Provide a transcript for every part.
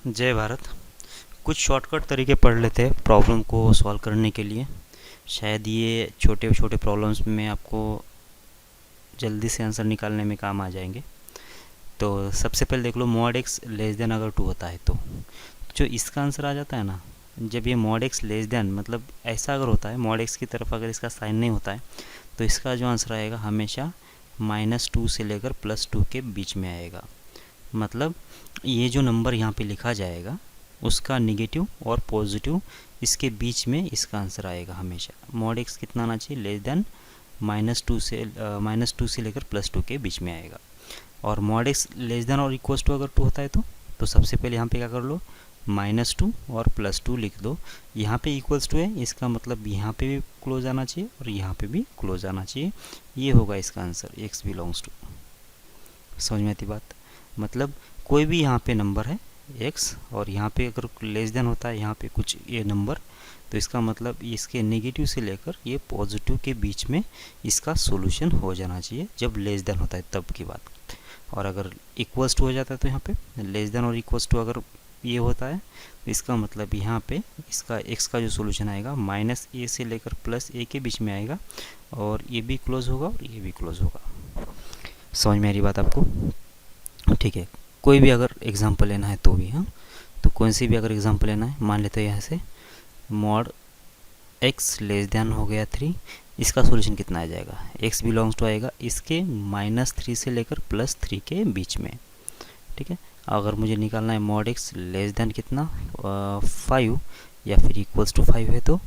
जय भारत। कुछ शॉर्टकट तरीके पढ़ लेते हैं प्रॉब्लम को सॉल्व करने के लिए। शायद ये छोटे छोटे प्रॉब्लम्स में आपको जल्दी से आंसर निकालने में काम आ जाएंगे। तो सबसे पहले देख लो, मॉड एक्स लेस देन अगर 2 होता है तो जो इसका आंसर आ जाता है ना, जब ये मॉड एक्स लेस देन मतलब ऐसा अगर होता है, मॉड एक्स की तरफ अगर इसका साइन नहीं होता है तो इसका जो आंसर आएगा हमेशा -2 से लेकर +2 के बीच में आएगा। मतलब ये जो नंबर यहाँ पे लिखा जाएगा उसका निगेटिव और पॉजिटिव इसके बीच में इसका आंसर आएगा हमेशा। मॉड एक्स कितना आना चाहिए? लेस देन -2 से लेकर +2 के बीच में आएगा। और मॉड एक्स लेस देन और इक्वल्स टू अगर 2 होता है तो सबसे पहले यहाँ पे क्या कर लो, -2 और +2 लिख दो। यहाँ पे इक्वल्स टू है, इसका मतलब यहाँ पे भी क्लोज आना चाहिए और यहाँ पे भी क्लोज आना चाहिए। ये होगा इसका आंसर, एक्स बिलोंग्स टू। समझ में आती बात? मतलब कोई भी यहाँ पे नंबर है x और यहाँ पे अगर लेस देन होता है यहाँ पे कुछ ये नंबर, तो इसका मतलब इसके नेगेटिव से लेकर ये पॉजिटिव के बीच में इसका सॉल्यूशन हो जाना चाहिए जब लेस देन होता है तब की बात। और अगर इक्वल्स टू हो जाता है तो यहाँ पे लेस देन और इक्वल्स टू अगर ये होता है तो इसका मतलब यहाँ पे इसका x का जो सॉल्यूशन आएगा -a से लेकर +a के बीच में आएगा और ये भी क्लोज होगा और ये भी क्लोज होगा। समझ में आ रही बात आपको? ठीक है। कोई भी अगर एग्जांपल लेना है तो भी, हाँ, तो कौन सी भी अगर एग्जांपल लेना है, मान लेते हैं यहाँ से मॉड x लेस देन हो गया 3, इसका सॉल्यूशन कितना आ जाएगा? x बिलोंग्स टू आएगा इसके -3 से लेकर +3 के बीच में। ठीक है। अगर मुझे निकालना है मॉड x लेस देन कितना 5 या फिर इक्वल्स टू 5 है तो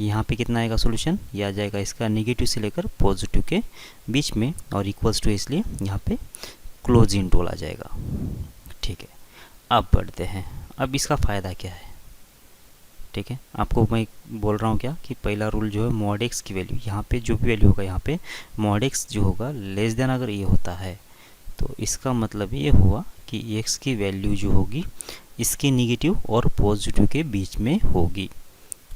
यहाँ पे कितना आएगा सॉल्यूशन? ये आ जाएगा इसका नेगेटिव से लेकर पॉजिटिव के बीच में और इक्वल्स टू इसलिए यहाँ पे क्लोज इंटोल आ जाएगा। ठीक है। अब बढ़ते हैं, अब इसका फ़ायदा क्या है? ठीक है, आपको मैं बोल रहा हूँ क्या कि पहला रूल जो है मॉड एक्स की वैल्यू यहाँ पे जो भी वैल्यू होगा, यहाँ पे मॉड एक्स जो होगा लेस देन अगर ये होता है तो इसका मतलब ये हुआ कि एक्स की वैल्यू जो होगी इसके निगेटिव और पॉजिटिव के बीच में होगी,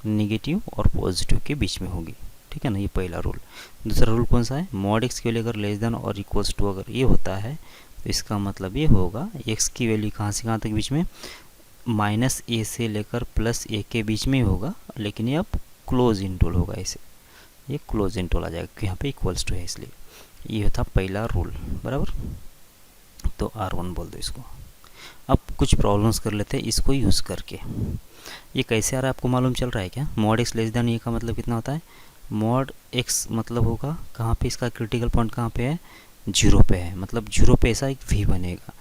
निगेटिव और पॉजिटिव के बीच में होगी। ठीक है ना, ये पहला रूल। दूसरा रूल कौन सा है? मॉड एक्स की वैल्यू अगर लेस देन और इक्वल्स टू अगर ये होता है तो इसका मतलब ये होगा एक्स की वैल्यू कहाँ से कहाँ तक बीच में, -a से लेकर +a के बीच में होगा, लेकिन ये अब क्लोज इंटोल होगा, ऐसे ये क्लोज इंटोल आ जाएगा क्योंकि यहाँ पे इक्वल्स टू है इसलिए। ये था पहला रूल, बराबर। तो R1 बोल दो इसको। अब कुछ प्रॉब्लम्स कर लेते हैं इसको यूज़ करके। ये कैसे आ रहा है आपको मालूम चल रहा है क्या? मॉड एक्स लेस देन ये का मतलब कितना होता है? मॉड एक्स मतलब होगा कहाँ पे, इसका क्रिटिकल पॉइंट कहाँ पे है? 0 पे है, मतलब 0 पे ऐसा एक v बनेगा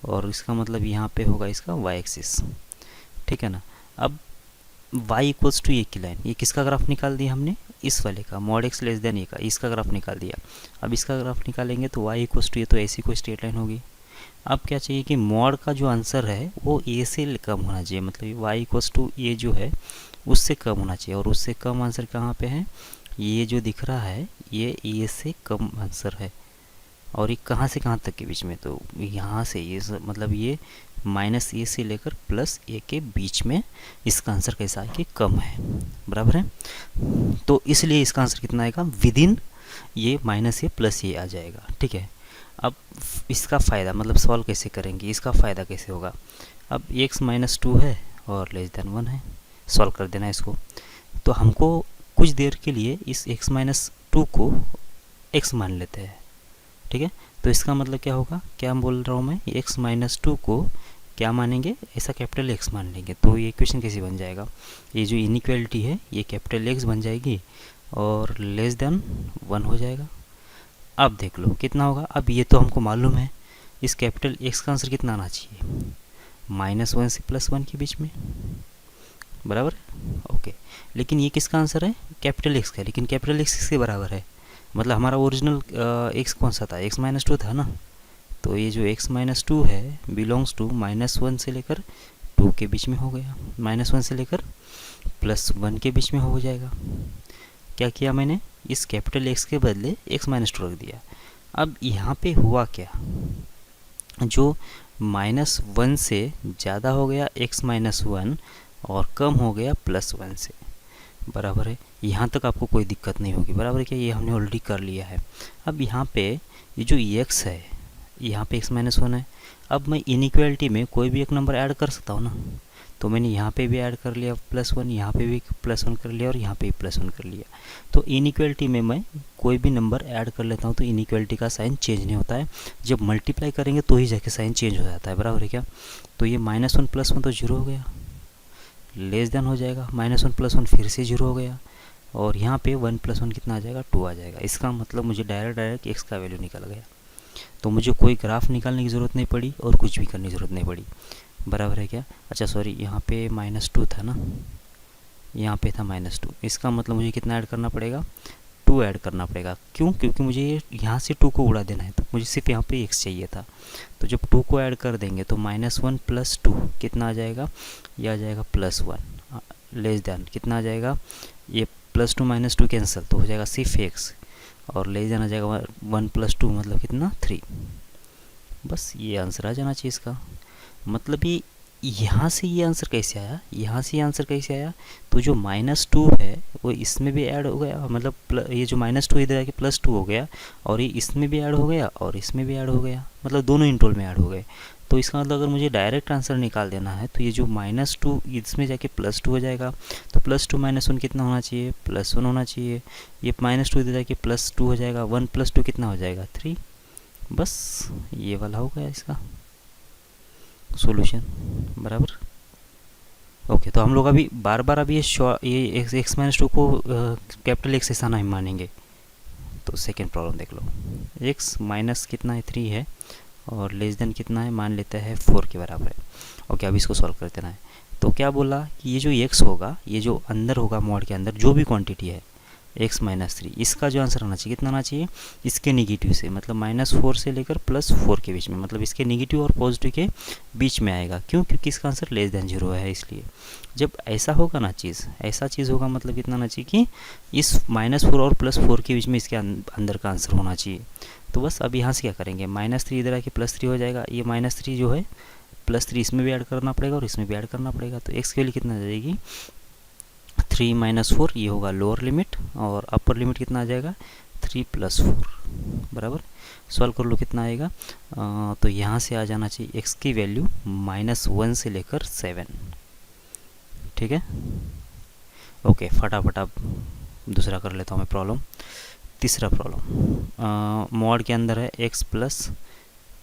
और इसका मतलब यहाँ पे होगा इसका y एक्सिस। ठीक है ना। अब y इक्वल्स टू ये की लाइन, ये किसका ग्राफ निकाल दिया हमने? इस वाले का, मॉड एक्स लेस देन ये का, इसका ग्राफ निकाल दिया। अब इसका ग्राफ निकालेंगे तो y इक्वल्स टू ये, तो ऐसी कोई स्ट्रेट लाइन होगी। अब क्या चाहिए कि मॉड का जो आंसर है वो a से कम होना चाहिए, मतलब y इक्वल्स टू ये जो है उससे कम होना चाहिए, और उससे कम आंसर कहाँ पे है? ये जो दिख रहा है ये a से कम आंसर है। और ये कहाँ से कहाँ तक के बीच में? तो यहाँ से ये मतलब ये -a से लेकर +a के बीच में इसका आंसर कैसा है कि कम है, बराबर है। तो इसलिए इसका आंसर कितना आएगा? विद इन ये -a +a आ जाएगा। ठीक है। अब इसका फ़ायदा मतलब सॉल्व कैसे करेंगे, इसका फ़ायदा कैसे होगा? अब x -2 है और लेस देन 1 है, सॉल्व कर देना इसको। तो हमको कुछ देर के लिए इस x -2 को x मान लेते हैं। ठीक है। तो इसका मतलब क्या होगा, क्या बोल रहा हूँ मैं, x -2 को क्या मानेंगे? ऐसा कैपिटल X मान लेंगे। तो ये इक्वेशन कैसे बन जाएगा? ये जो इनइक्वालिटी है ये कैपिटल X बन जाएगी और लेस देन 1 हो जाएगा। अब देख लो कितना होगा। अब ये तो हमको मालूम है इस कैपिटल X का आंसर कितना आना चाहिए? -1 से +1 के बीच में, बराबर। ओके, लेकिन ये किसका आंसर है? कैपिटल X का, लेकिन कैपिटल X किसके बराबर है? मतलब हमारा ओरिजिनल x कौन सा था? x -2 था ना। तो ये जो x -2 है बिलोंग्स टू -1 से लेकर 2 के बीच में हो गया, -1 से लेकर +1 के बीच में हो जाएगा। क्या किया मैंने? इस कैपिटल X के बदले x -2 रख दिया। अब यहाँ पे हुआ क्या, जो -1 से ज़्यादा हो गया x -1 और कम हो गया +1 से, बराबर है। यहाँ तक आपको कोई दिक्कत नहीं होगी, बराबर है क्या? ये हमने ऑलरेडी कर लिया है। अब यहाँ पे ये जो x है, यहाँ पे x माइनस वन है। अब मैं इनइक्वालिटी में कोई भी एक नंबर ऐड कर सकता हूँ ना, तो मैंने यहाँ पे भी ऐड कर लिया +1, यहाँ पे भी +1 कर लिया और यहाँ पे भी +1 कर लिया। तो इनइक्वालिटी में मैं कोई भी नंबर ऐड कर लेता हूँ तो इनइक्वालिटी का साइन चेंज नहीं होता है, जब मल्टीप्लाई करेंगे तो ही जाके साइन चेंज हो जाता है, बराबर है क्या। तो ये -1 +1 तो 0 हो गया, लेस देन हो जाएगा, -1 +1 फिर से 0 हो गया, और यहाँ पे 1 + 1 कितना आ जाएगा, 2 आ जाएगा। इसका मतलब मुझे डायरेक्ट x का वैल्यू निकल गया, तो मुझे कोई ग्राफ निकालने की ज़रूरत नहीं पड़ी और कुछ भी करने की ज़रूरत नहीं पड़ी, बराबर है क्या। अच्छा सॉरी, यहाँ पे -2 था ना, यहाँ पे था -2, इसका मतलब मुझे कितना ऐड करना पड़ेगा, 2 ऐड करना पड़ेगा। क्यों? क्योंकि मुझे यहाँ से 2 को उड़ा देना है, तो मुझे सिर्फ यहाँ पे x चाहिए था। तो जब 2 को ऐड कर देंगे तो -1 + 2 कितना आ जाएगा, ये आ जाएगा +1, लेस देन कितना आ जाएगा, ये +2 - 2 कैंसिल, तो हो जाएगा सिर्फ x, और लेस देन आ जाएगा 1 + 2 मतलब कितना, 3। बस ये आंसर आ जाना चाहिए इसका। मतलब ये यहाँ से ये आंसर कैसे आया, यहाँ से ये आंसर कैसे आया, तो जो -2 है वो इसमें भी ऐड हो गया, मतलब ये जो -2 इधर आके +2 हो गया, और ये इसमें भी ऐड हो गया और इसमें भी ऐड हो गया, मतलब दोनों इंटोल में ऐड हो गए। तो इसका मतलब अगर मुझे डायरेक्ट आंसर निकाल देना है तो ये जो -2 इसमें जाके +2 हो जाएगा, तो +2 - 1 कितना होना चाहिए, +1 होना चाहिए। ये -2 इधर जाके +2 हो जाएगा, 1 + 2 कितना हो जाएगा, 3। बस ये वाला हो गया इसका सॉल्यूशन, बराबर। ओके, तो हम लोग अभी बार बार अभी ये x - 2 को कैपिटल X ऐसा नहीं मानेंगे। तो सेकेंड प्रॉब्लम देख लो, x माइनस कितना है, 3 है, और लेस देन कितना है, मान लेते हैं 4 के बराबर है। ओके, अब इसको सॉल्व कर देना है। तो क्या बोला कि ये जो x होगा, ये जो अंदर होगा मॉड के अंदर जो भी क्वांटिटी है x - 3, इसका जो आंसर आना चाहिए कितना आना चाहिए, इसके निगेटिव से, मतलब -4 से लेकर +4 के बीच में, मतलब इसके निगेटिव और पॉजिटिव के बीच में आएगा। क्यों? क्योंकि इसका आंसर लेस देन 0 है, इसलिए जब ऐसा होगा ना चीज़, ऐसा चीज़ होगा मतलब कितना आना चाहिए कि इस -4 और +4 के बीच में इसके अंदर का आंसर होना चाहिए। तो बस अब यहाँ से क्या करेंगे, -3 इधर आके +3 हो जाएगा, ये -3 जो है +3 इसमें भी ऐड करना पड़ेगा और इसमें भी ऐड करना पड़ेगा, तो x के लिए कितना आ जाएगी, 3 - 4, ये होगा लोअर लिमिट, और अपर लिमिट कितना आ जाएगा, 3 + 4, बराबर। सॉल्व कर लो कितना आएगा, तो यहाँ से आ जाना चाहिए x की वैल्यू -1 से लेकर 7, ठीक है। ओके, फटाफट अब दूसरा कर लेता हूँ मैं प्रॉब्लम। तीसरा प्रॉब्लम, मॉड के अंदर है x +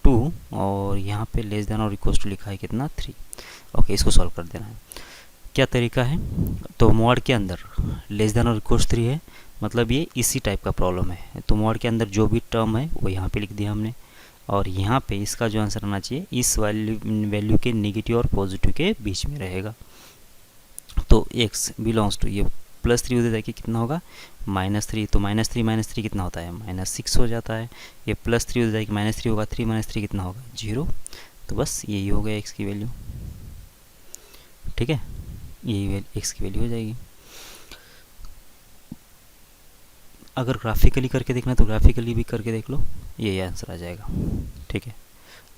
2 और यहाँ पे लेस देन और इक्वल टू लिखा है कितना, 3। ओके, इसको सॉल्व कर देना है। क्या तरीका है, तो मॉड के अंदर लेस देन और इक्वल 3 है, मतलब ये इसी टाइप का प्रॉब्लम है। तो मॉड के अंदर जो भी टर्म है वो यहाँ पे लिख दिया हमने, और यहाँ पे इसका जो आंसर आना चाहिए इस वैल्यू के नेगेटिव और पॉजिटिव के बीच में रहेगा। तो x बिलोंग्स टू, ये +3 उधर जाके कितना होगा, -3, तो -3 - 3 कितना होता है, -6 हो जाता है। ये +3 उधर जाके -3 होगा, 3 - 3 कितना होगा, 0। तो बस यही हो गया x की वैल्यू, ठीक है, यही x की वैल्यू हो जाएगी। अगर ग्राफिकली करके देखना तो ग्राफिकली भी करके देख लो, यही आंसर आ जाएगा, ठीक है।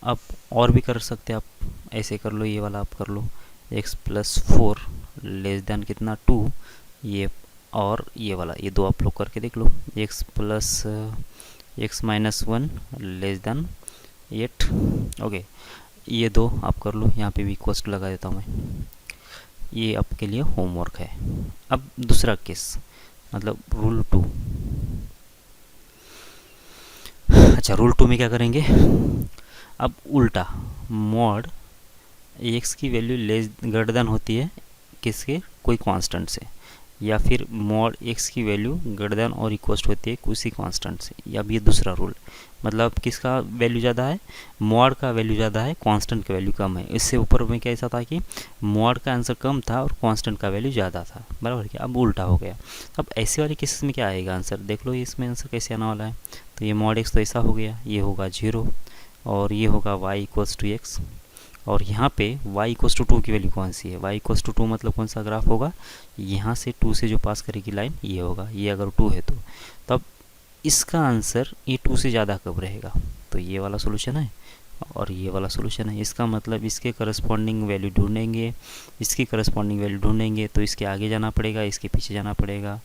अब और भी कर सकते हैं आप, ऐसे कर लो, ये वाला आप कर लो, x + 4 लेस देन कितना, 2, ये और ये वाला, ये दो आप लोग करके देख लो, x - 1 लेस देन 8। ओके, ये दो आप कर लो, यहाँ पे भी इक्वल्स लगा देता हूँ मैं, ये आपके लिए होमवर्क है। अब दूसरा केस, मतलब रूल 2। अच्छा, रूल 2 में क्या करेंगे, अब उल्टा, मॉड x की वैल्यू लेस ग्रेटर देन होती है किसके, कोई कांस्टेंट से, या फिर मॉड x की वैल्यू ग्रेटर देन और इक्वल होती है किसी कांस्टेंट से। या अब ये दूसरा रूल, मतलब किसका वैल्यू ज़्यादा है, मॉड का वैल्यू ज़्यादा है, कांस्टेंट का वैल्यू कम है। इससे ऊपर में कैसा था कि मॉड का आंसर कम था और कांस्टेंट का वैल्यू ज़्यादा था, बराबर क्या। अब उल्टा हो गया। अब ऐसे वाले केसेस में क्या आएगा आंसर, देख लो इसमें आंसर कैसे आने वाला है। तो ये मॉड x तो ऐसा हो गया, ये होगा 0, और ये होगा y = x, और यहाँ पे y = 2 की वैल्यू कौन सी है, y = 2 मतलब कौन सा ग्राफ होगा, यहाँ से 2 से जो पास करेगी लाइन ये होगा, ये अगर 2 है तो तब इसका आंसर ये 2 से ज़्यादा कब रहेगा, तो ये वाला सोल्यूशन है। और ये वाला सॉल्यूशन है। इसका मतलब इसके करस्पॉन्डिंग वैल्यू ढूंढेंगे, इसकी करस्पॉन्डिंग वैल्यू ढूंढेंगे तो इसके आगे जाना पड़ेगा, इसके पीछे जाना पड़ेगा,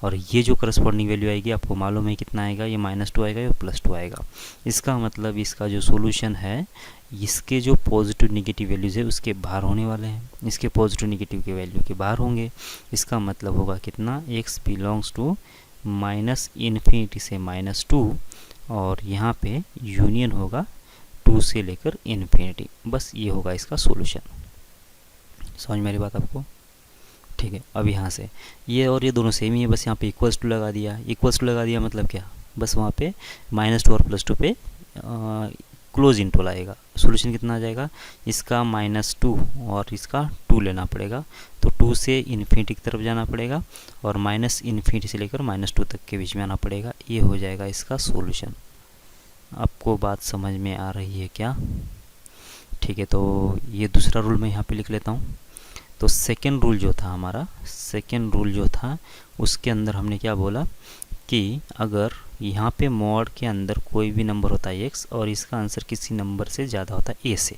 और ये जो करस्पॉन्डिंग वैल्यू आएगी आपको मालूम है कितना आएगा, ये -2 आएगा या +2 आएगा। इसका मतलब इसका जो सॉल्यूशन है, इसके जो पॉजिटिव निगेटिव वैल्यूज़ है उसके बाहर होने वाले हैं, इसके पॉजिटिव निगेटिव के वैल्यू के बाहर होंगे। इसका मतलब होगा कितना, x बिलोंग्स टू -∞ से -2, और यहाँ पे यूनियन होगा 2 से लेकर इन्फिनिटी। बस ये होगा इसका सॉल्यूशन। समझ मेरी बात आपको? ठीक है। अब यहाँ से ये और ये दोनों सेम ही है, बस यहाँ पे इक्वल्स टू लगा दिया। इक्वल्स टू लगा दिया मतलब क्या, बस वहाँ पे -2 और +2 पे क्लोज इंटरवल आएगा। सॉल्यूशन कितना आ जाएगा, इसका -2 और इसका 2 लेना पड़ेगा, तो 2 से इन्फिनिटी की तरफ जाना पड़ेगा और -∞ से लेकर -2 तक के बीच में आना पड़ेगा। ये हो जाएगा इसका सॉल्यूशन। आपको बात समझ में आ रही है क्या? ठीक है, तो ये दूसरा रूल मैं यहाँ पे लिख लेता हूँ। तो सेकेंड रूल जो था हमारा, सेकेंड रूल जो था उसके अंदर हमने क्या बोला कि अगर यहाँ पे मॉड के अंदर कोई भी नंबर होता है x और इसका आंसर किसी नंबर से ज़्यादा होता है a से,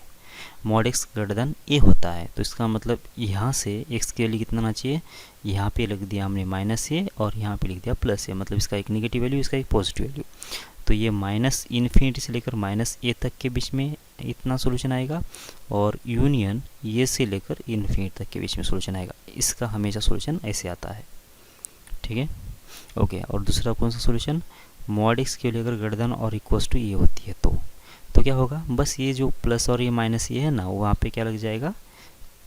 mod x greater than a होता है, तो इसका मतलब यहाँ से x की वैल्यू कितना आना चाहिए, यहाँ पे लिख दिया हमने -a और यहाँ पे लिख दिया +a, मतलब इसका एक नेगेटिव वैल्यू, इसका एक पॉजिटिव वैल्यू। तो ये -∞ से लेकर -a तक के बीच में इतना सॉल्यूशन आएगा, और यूनियन ये से लेकर इन्फिनिटी तक के बीच में सॉल्यूशन आएगा। इसका हमेशा सॉल्यूशन ऐसे आता है। ठीक है, ओके। और दूसरा कौन सा सॉल्यूशन, मॉड x की वैल्यू अगर ग्रेटर देन और इक्वल्स टू ये होती है तो क्या होगा, बस ये जो प्लस और ये माइनस ये है ना, वहाँ पे क्या लग जाएगा,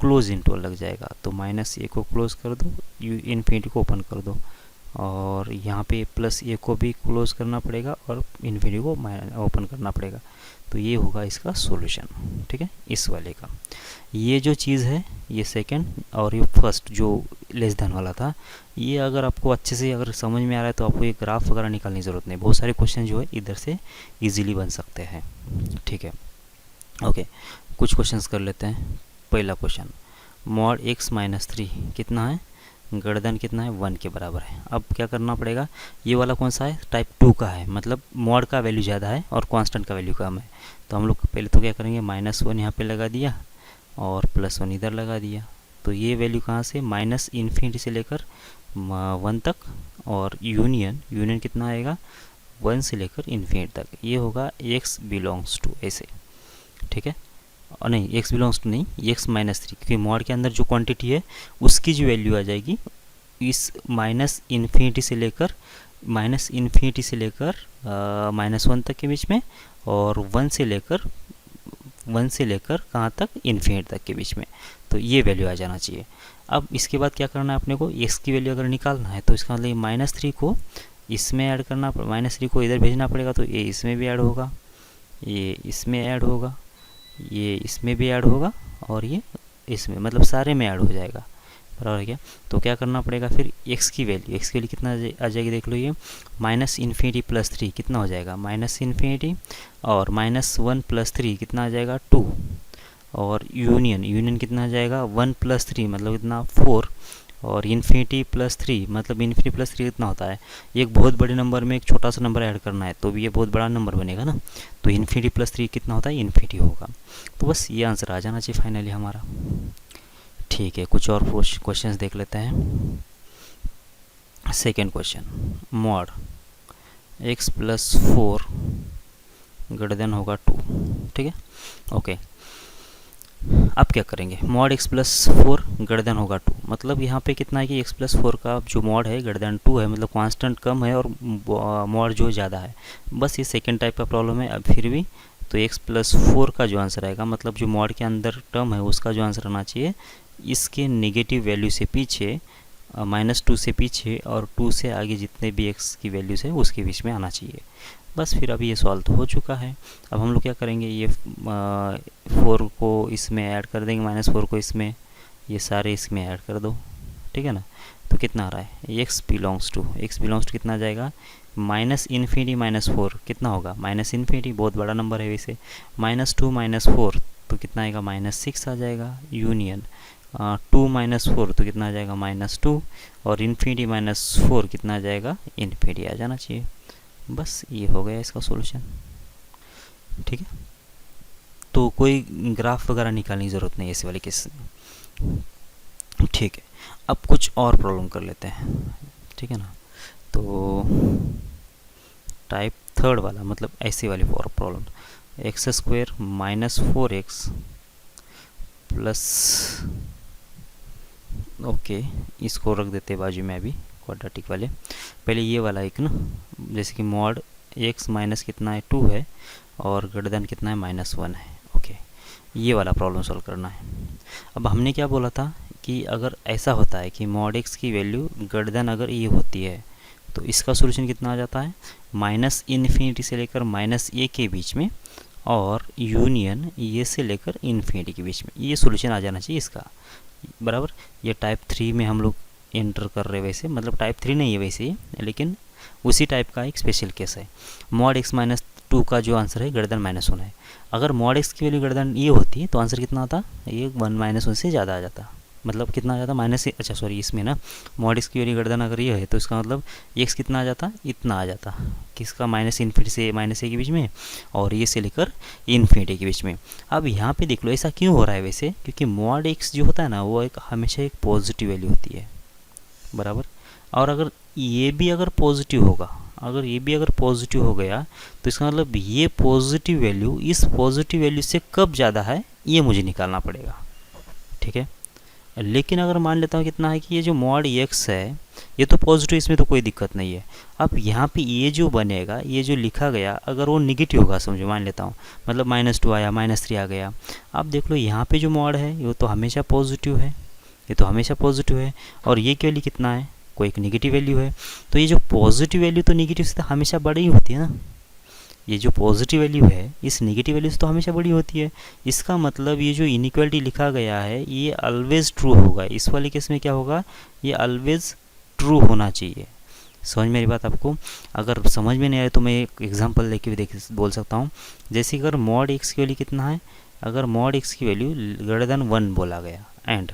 क्लोज इंटरवल लग जाएगा। तो -a को क्लोज कर दो, इन्फिनिटी को ओपन कर दो, और यहाँ पे +a को भी क्लोज करना पड़ेगा और इन्फिनिटी को ओपन करना पड़ेगा। तो ये होगा इसका सॉल्यूशन। ठीक है, इस वाले का ये जो चीज़ है, ये सेकंड और ये फर्स्ट जो लेस देन वाला था, ये अगर आपको अच्छे से अगर समझ में आ रहा है तो आपको ये ग्राफ वगैरह निकालने की ज़रूरत नहीं, बहुत सारे क्वेश्चन जो है इधर से इजीली बन सकते हैं। ठीक है, ओके। कुछ क्वेश्चंस कर लेते हैं। पहला क्वेश्चन, मॉड x -3 कितना है, ग्रेटर देन कितना है, 1 के बराबर है। अब क्या करना पड़ेगा, ये वाला कौन सा है, टाइप 2 का है, मतलब मॉड का वैल्यू ज़्यादा है और कांस्टेंट का वैल्यू कम है। तो हम लोग पहले तो क्या करेंगे, -1 यहाँ पे लगा दिया और +1 इधर लगा दिया। तो ये वैल्यू कहाँ से, -∞ से लेकर 1 तक, और यूनियन कितना आएगा, 1 से लेकर इन्फिनिटी तक। ये होगा x बिलोंग्स टू ऐसे। ठीक है, और नहीं, x बिलोंग्स टू नहीं, x -3, क्योंकि मॉड के अंदर जो क्वांटिटी है उसकी जो वैल्यू आ जाएगी इस -∞ से लेकर -1 तक के बीच में, और 1 से लेकर कहाँ तक, इन्फिनिटी तक के बीच में। तो ये वैल्यू आ जाना चाहिए। अब इसके बाद क्या करना है अपने को, x की वैल्यू अगर निकालना है तो इसका मतलब -3 को इसमें ऐड करना, -3 को इधर भेजना पड़ेगा, तो ये इसमें भी ऐड होगा, ये इसमें ऐड होगा, ये इसमें भी ऐड होगा, और ये इसमें, मतलब सारे में ऐड हो जाएगा। बराबर है क्या? तो क्या करना पड़ेगा फिर, x की वैल्यू कितना आ जाएगी, देख लो, ये -∞ + 3 कितना हो जाएगा, -∞, और -1 + 3 कितना आ जाएगा, 2, और यूनियन कितना आ जाएगा, 1 + 3 मतलब कितना, 4, और इन्फिनिटी +3 मतलब इन्फिनिटी +3 कितना होता है, एक बहुत बड़े नंबर में एक छोटा सा नंबर ऐड करना है तो भी ये बहुत बड़ा नंबर बनेगा ना, तो इन्फिनिटी +3 कितना होता है, इन्फिनिटी होगा। तो बस ये आंसर आ जाना चाहिए फाइनली हमारा। ठीक है, कुछ और क्वेश्चंस देख लेते हैं। Second question, mod x + 4 greater than होगा 2। ठीक है, ओके। अब क्या करेंगे, मॉड x + 4 ग्रेटर देन होगा 2, मतलब यहाँ पे कितना है कि x + 4 का जो मॉड है ग्रेटर देन 2 है, मतलब कांस्टेंट कम है और मॉड जो ज़्यादा है। बस ये सेकेंड टाइप का प्रॉब्लम है। अब फिर भी तो x + 4 का जो आंसर आएगा, मतलब जो मॉड के अंदर टर्म है उसका जो आंसर आना चाहिए, इसके नेगेटिव वैल्यू से पीछे, -2 से पीछे और 2 से आगे जितने भी x की वैल्यूज़ है उसके बीच में आना चाहिए। बस फिर अभी ये सॉल्व तो हो चुका है। अब हम लोग क्या करेंगे, ये 4 को इसमें ऐड कर देंगे, -4 को इसमें, ये सारे इसमें ऐड कर दो। ठीक है ना, तो कितना आ रहा है, x बिलोंग्स टू कितना आ जाएगा, -∞ - 4 कितना होगा, -∞, बहुत बड़ा नंबर है वैसे, -2 - 4 तो कितना आएगा, -6 आ जाएगा। यूनियन 2 - 4 तो कितना आ जाएगा, -2, और इन्फिनिटी -4 कितना आ जाएगा, इन्फिनिटी आ जाना चाहिए। बस ये हो गया इसका सॉल्यूशन। ठीक है, तो कोई ग्राफ वगैरह निकालने की ज़रूरत नहीं है ऐसे वाले केस में। ठीक है, अब कुछ और प्रॉब्लम कर लेते हैं, ठीक है ना। तो टाइप थर्ड वाला मतलब ऐसे वाली problem, x square minus 4x plus, okay इसको रख देते हैं बाजू में अभी क्वाड्रेटिक वाले। पहले ये वाला एक ना, जैसे कि मॉड x माइनस कितना है 2 है और ग्रेटर देन कितना है -1 है। ओके, ये वाला प्रॉब्लम सॉल्व करना है। अब हमने क्या बोला था कि अगर ऐसा होता है कि मॉड x की वैल्यू ग्रेटर देन अगर ये होती है तो इसका सोल्यूशन कितना आ जाता है, -∞ से लेकर -a के बीच में और यूनियन ये से लेकर इन्फिनिटी के बीच में, ये सोल्यूशन आ जाना चाहिए इसका, बराबर। ये टाइप 3 में हम लोग एंटर कर रहे वैसे, मतलब टाइप 3 नहीं है वैसे ही, लेकिन उसी टाइप का एक स्पेशल केस है। मॉड x माइनस 2 का जो आंसर है ग्रेटर देन -1 है। अगर मॉड x की वैल्यू ग्रेटर देन ये होती है तो आंसर कितना आता, ये 1 -1 से ज़्यादा आ जाता, मतलब कितना आ जाता माइनस से, अच्छा सॉरी इसमें ना मॉड x की वैल्यू ग्रेटर देन अगर ये है तो इसका मतलब x कितना आ जाता, इतना आ जाता, किसका -∞ से -a के बीच में और ये से लेकर इन्फिनिटी के बीच में। अब यहाँ पे देख लो ऐसा क्यों हो रहा है वैसे, क्योंकि मॉड x जो होता है ना वो एक हमेशा एक पॉजिटिव वैल्यू होती है, बराबर। और अगर ये भी अगर पॉजिटिव होगा, अगर ये भी अगर पॉजिटिव हो गया तो इसका मतलब ये पॉजिटिव वैल्यू इस पॉजिटिव वैल्यू से कब ज़्यादा है ये मुझे निकालना पड़ेगा, ठीक है। लेकिन अगर मान लेता हूँ कितना है कि ये जो मॉड x है ये तो पॉजिटिव, इसमें तो कोई दिक्कत नहीं है। अब यहाँ पे ये जो बनेगा, ये जो लिखा गया अगर वो निगेटिव होगा, समझो मान लेता हूँ, मतलब -2 आया, -3 आ गया। अब देख लो यहाँ पे जो मॉड है ये तो हमेशा पॉजिटिव है, ये तो हमेशा पॉजिटिव है, और ये की वैल्यू कितना है, कोई एक निगेटिव वैल्यू है। तो ये जो पॉजिटिव वैल्यू तो निगेटिव से तो हमेशा बड़ी होती है ना, ये जो पॉजिटिव वैल्यू है इस नेगेटिव वैल्यू से तो हमेशा बड़ी होती है। इसका मतलब ये जो इनइक्वालिटी लिखा गया है ये ऑलवेज ट्रू होगा, इस वाले केस में क्या होगा, ये ऑलवेज ट्रू होना चाहिए। समझ मेरी बात आपको, अगर समझ में नहीं आए तो मैं एक एग्जांपल लेके भी बोल सकता हूँ। जैसे अगर मॉड x की वैल्यू कितना है, अगर मॉड x की वैल्यू ग्रेटर देन 1 बोला गया एंड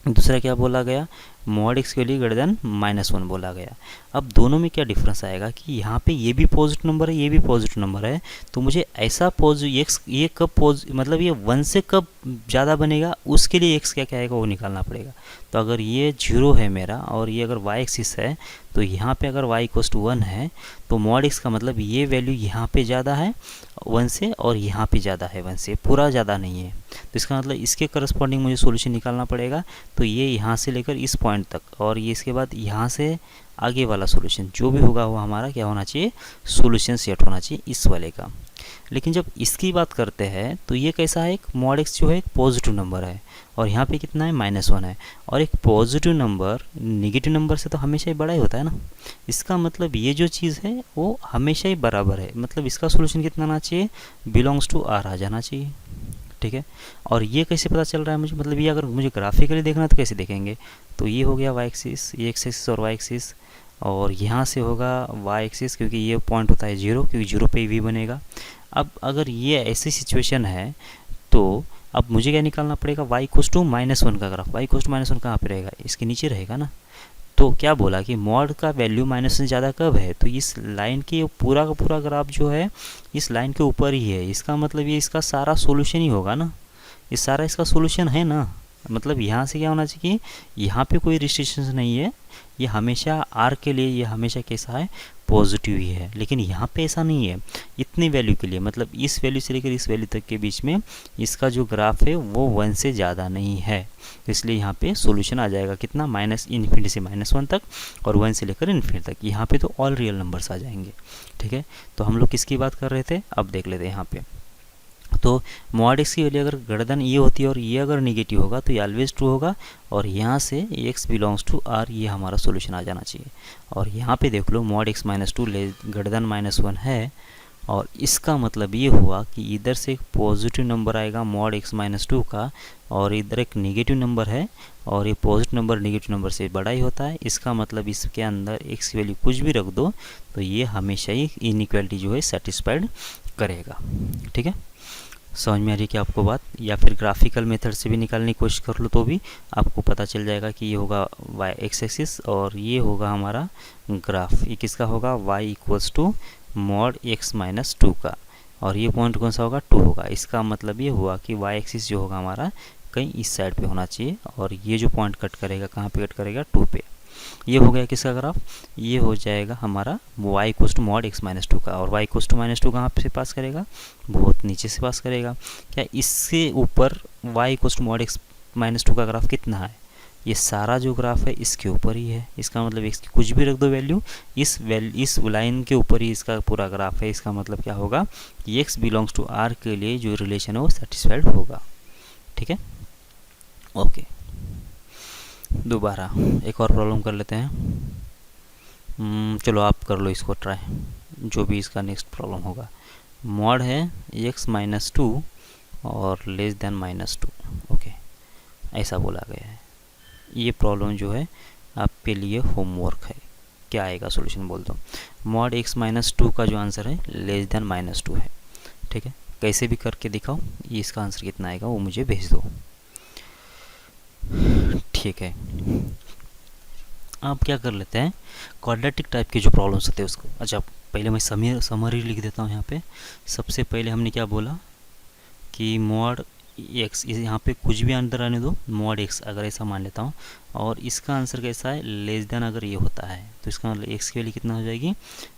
दूसरा क्या बोला गया, मॉड x की वैल्यू ग्रेटर देन -1 बोला गया। अब दोनों में क्या डिफरेंस आएगा कि यहाँ पे ये भी पॉजिटिव नंबर है, ये भी पॉजिटिव नंबर है, तो मुझे ऐसा x ये कब मतलब ये 1 से कब ज़्यादा बनेगा उसके लिए x क्या क्या आएगा वो निकालना पड़ेगा। तो अगर ये 0 है मेरा और ये अगर y एक्सिस है तो यहाँ पे अगर y = 1 है तो मॉड x का मतलब ये वैल्यू यहाँ पे ज़्यादा है 1 से और यहाँ पे ज़्यादा है 1 से, पूरा ज़्यादा नहीं है। तो इसका मतलब इसके करस्पॉन्डिंग मुझे सॉल्यूशन निकालना पड़ेगा। तो ये यहाँ से लेकर इस पॉइंट तक और ये इसके बाद यहाँ से आगे वाला सॉल्यूशन जो भी होगा वो हमारा क्या होना चाहिए, सॉल्यूशन सेट होना चाहिए इस वाले का। लेकिन जब इसकी बात करते हैं तो ये कैसा है, एक मॉड x जो है एक पॉजिटिव नंबर है और यहाँ पे कितना है -1 है, और एक पॉजिटिव नंबर नेगेटिव नंबर से तो हमेशा ही बड़ा ही होता है ना। इसका मतलब ये जो चीज़ है वो हमेशा ही बराबर है, मतलब इसका सॉल्यूशन कितना आना चाहिए, बिलोंग्स टू r आ जाना चाहिए, ठीक है। और ये कैसे पता चल रहा है मुझे, मतलब ये अगर मुझे ग्राफिकली देखना है तो कैसे देखेंगे, तो ये हो गया y एक्सिस, ये x एक्सिस और y एक्सिस, और यहाँ से होगा y एक्सिस क्योंकि ये पॉइंट होता है 0, क्योंकि 0 पे v बनेगा। अब अगर ये ऐसी सिचुएशन है तो अब मुझे क्या निकालना पड़ेगा, y = -1 का ग्राफ, y = -1 कहाँ पे रहेगा, इसके नीचे रहेगा ना। तो क्या बोला कि मॉड का वैल्यू -1 से ज़्यादा कब है, तो इस लाइन के पूरा का पूरा ग्राफ जो है इस लाइन के ऊपर ही है। इसका मतलब ये इसका सारा सॉल्यूशन ही होगा ना, ये सारा इसका सॉल्यूशन है ना। मतलब यहाँ से क्या होना चाहिए, यहाँ पे कोई रिस्ट्रिक्शंस नहीं है, ये हमेशा r के लिए ये हमेशा कैसा है, पॉजिटिव ही है। लेकिन यहाँ पे ऐसा नहीं है, इतनी वैल्यू के लिए, मतलब इस वैल्यू से लेकर इस वैल्यू तक के बीच में इसका जो ग्राफ है वो 1 से ज़्यादा नहीं है। तो इसलिए यहाँ पे सॉल्यूशन आ जाएगा कितना, -∞ से -1 तक और 1 से लेकर इन्फिनिटी तक। यहाँ पे तो ऑल रियल नंबर्स आ जाएंगे, ठीक है। तो हम लोग किसकी बात कर रहे थे, अब देख लेते हैं यहाँ पे। तो मॉड x की वैल्यू अगर ग्रेटर देन ये होती है और ये अगर निगेटिव होगा तो ये ऑलवेज ट्रू होगा, और यहाँ से x बिलोंग्स टू r ये हमारा सॉल्यूशन आ जाना चाहिए। और यहाँ पे देख लो मॉड x -2 ग्रेटर देन -1 है, और इसका मतलब ये हुआ कि इधर से एक पॉजिटिव नंबर आएगा मॉड x -2 का, और इधर एक नेगेटिव नंबर है, और ये पॉजिटिव नंबर नेगेटिव नंबर से बड़ा ही होता है। इसका मतलब इसके अंदर x की वैल्यू कुछ भी रख दो तो ये हमेशा ही इनइक्वालिटी जो है सेटिस्फाइड करेगा, ठीक है। समझ में आ रही है कि आपको बात, या फिर ग्राफिकल मेथड से भी निकालने की कोशिश कर लो तो भी आपको पता चल जाएगा कि ये होगा x एक्सिस और ये होगा हमारा ग्राफ, ये किसका होगा, y = मॉड x -2 का। और ये पॉइंट कौन सा होगा, 2 होगा। इसका मतलब ये हुआ कि वाई एक्सिस जो होगा हमारा कहीं इस साइड पे होना चाहिए, और ये जो पॉइंट कट करेगा कहाँ पे कट करेगा, 2 पे। ये हो गया किसका ग्राफ, ये हो जाएगा हमारा y equals to mod x minus 2 का। और y इक्वल्स टू -2 कहाँ से पास करेगा, बहुत नीचे से पास करेगा। क्या इससे ऊपर y equals to mod x minus 2 का ग्राफ कितना है, ये सारा जो ग्राफ है इसके ऊपर ही है। इसका मतलब x की कुछ भी रख दो वैल्यू, इस लाइन के ऊपर ही इसका पूरा ग्राफ है। इसका मतलब क्या होगा कि x बिलोंग्स टू r के लिए जो रिलेशन है वो सेटिस्फाइड होगा। ठीक है, ओके। दोबारा एक और प्रॉब्लम कर लेते हैं। चलो आप कर लो इसको ट्राई, जो भी इसका नेक्स्ट प्रॉब्लम होगा। मॉड है x माइनस 2 और लेस देन -2। ओके, ऐसा बोला गया है। ये प्रॉब्लम जो है आपके लिए होमवर्क है। क्या आएगा सॉल्यूशन बोल दो। मॉड x माइनस 2 का जो आंसर है लेस देन -2 है। ठीक है, कैसे भी करके दिखाओ, ये इसका आंसर कितना आएगा वो मुझे भेज दो। ठीक है, आप क्या कर लेते हैं, क्वाड्रेटिक टाइप के जो प्रॉब्लम्स होते हैं उसको। अच्छा, पहले मैं समरी लिख देता हूँ यहाँ पे। सबसे पहले हमने क्या बोला कि मॉड x, यहाँ पे कुछ भी अंदर आने दो, मॉड x अगर ऐसा मान लेता हूँ, और इसका आंसर कैसा है, लेस देन अगर ये होता है तो इसका मतलब x की वैल्यू कितना हो जाएगी,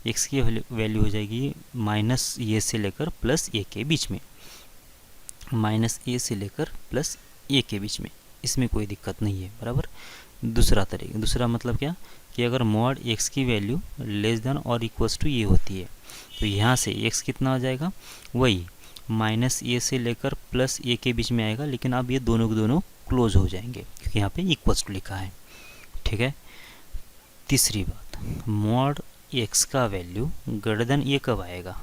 x की वैल्यू हो जाएगी माइनस ए से लेकर प्लस ए के बीच में, माइनस ए से लेकर प्लस ए के बीच में। इसमें कोई दिक्कत नहीं है, बराबर। दूसरा मतलब क्या कि अगर मॉड x की वैल्यू लेस देन और इक्वल्स टू ये होती है तो यहाँ से x कितना हो जाएगा, वही माइनस ए से लेकर प्लस ए के बीच में आएगा, लेकिन अब ये दोनों के दोनों क्लोज हो जाएंगे क्योंकि यहाँ पे इक्वल्स टू लिखा है। ठीक है, तीसरी बात, मॉड x का वैल्यू ग्रेटर देन ए कब आएगा,